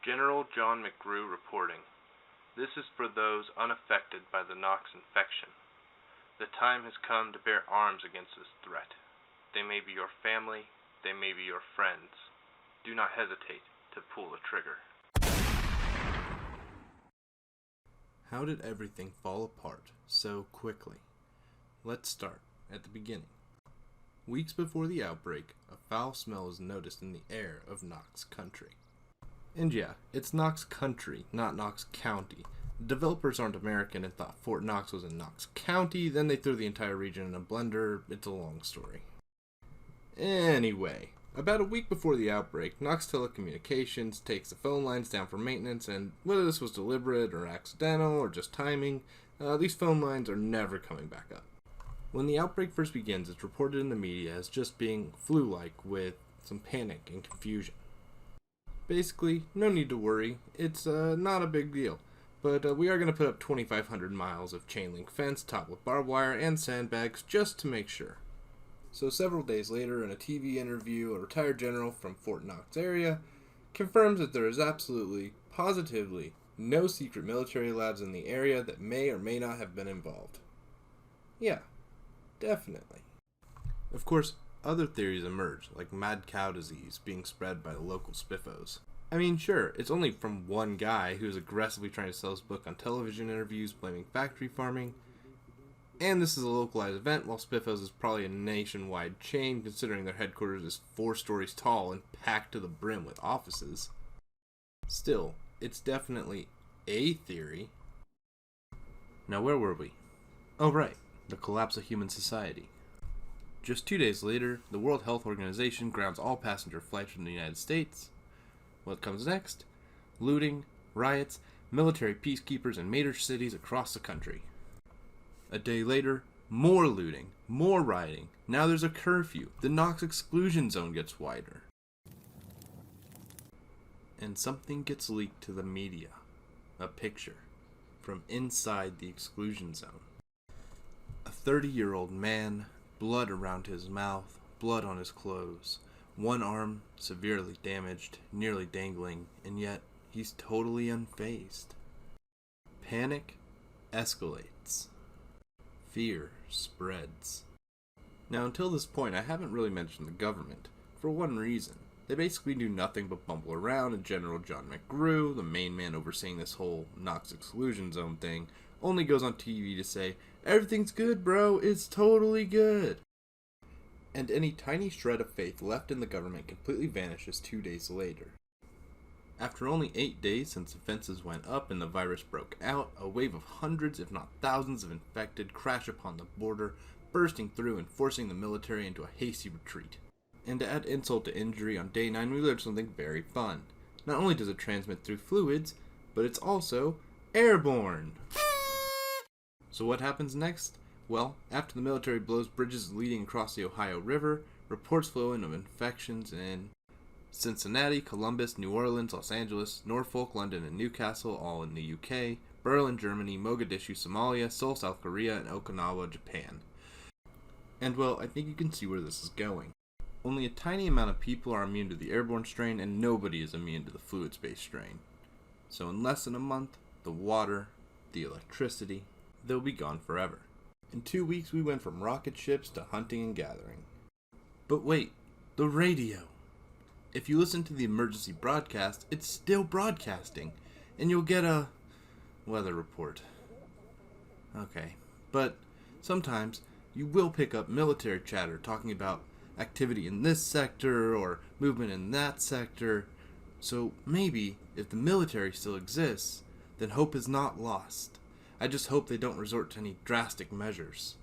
General John McGrew reporting. This is for those unaffected by the Knox infection. The time has come to bear arms against this threat. They may be your family, they may be your friends. Do not hesitate to pull the trigger. How did everything fall apart so quickly? Let's start at the beginning. Weeks before the outbreak, a foul smell was noticed in the air of Knox Country. And yeah, it's Knox Country, not Knox County. The developers aren't American and thought Fort Knox was in Knox County, then they threw the entire region in a blender. It's a long story. Anyway, about a week before the outbreak, Knox Telecommunications takes the phone lines down for maintenance, and whether this was deliberate or accidental or just timing, these phone lines are never coming back up. When the outbreak first begins, it's reported in the media as just being flu-like with some panic and confusion. Basically, no need to worry, it's not a big deal, but we are going to put up 2,500 miles of chain link fence topped with barbed wire and sandbags just to make sure. So several days later, in a TV interview, a retired general from Fort Knox area confirms that there is absolutely, positively, no secret military labs in the area that may or may not have been involved. Yeah, definitely. Of course, other theories emerge, like mad cow disease being spread by the local spiffos. I mean, sure, it's only from one guy who's aggressively trying to sell his book on television interviews blaming factory farming, and this is a localized event, while Spiffos is probably a nationwide chain, considering their headquarters is 4 stories tall and packed to the brim with offices. Still, it's definitely a theory. Now, where were we? Oh, right, the collapse of human society. Just 2 days later, the World Health Organization grounds all passenger flights from the United States. What comes next? Looting, riots, military peacekeepers in major cities across the country. A day later, more looting, more rioting. Now there's a curfew. The Knox exclusion zone gets wider. And something gets leaked to the media. A picture from inside the exclusion zone. A 30-year-old man, blood around his mouth, blood on his clothes, one arm severely damaged, nearly dangling, and yet he's totally unfazed. Panic escalates. Fear spreads. Now, until this point, I haven't really mentioned the government, for one reason. They basically do nothing but bumble around, and General John McGrew, the main man overseeing this whole Knox exclusion zone thing, only goes on TV to say, "Everything's good, bro, it's totally good." And any tiny shred of faith left in the government completely vanishes 2 days later. After only 8 days since the fences went up and the virus broke out, a wave of hundreds, if not thousands, of infected crash upon the border, bursting through and forcing the military into a hasty retreat. And to add insult to injury, on day 9 we learned something very fun. Not only does it transmit through fluids, but it's also airborne! So what happens next? Well, after the military blows bridges leading across the Ohio River, reports flow in of infections in Cincinnati, Columbus, New Orleans, Los Angeles, Norfolk, London, and Newcastle, all in the UK, Berlin, Germany, Mogadishu, Somalia, Seoul, South Korea, and Okinawa, Japan. And well, I think you can see where this is going. Only a tiny amount of people are immune to the airborne strain, and nobody is immune to the fluids-based strain. So in less than a month, the water, the electricity, they'll be gone forever. In 2 weeks, we went from rocket ships to hunting and gathering. But wait, the radio! If you listen to the emergency broadcast, it's still broadcasting, and you'll get a weather report. Okay, but sometimes you will pick up military chatter talking about activity in this sector or movement in that sector. So maybe, if the military still exists, then hope is not lost. I just hope they don't resort to any drastic measures.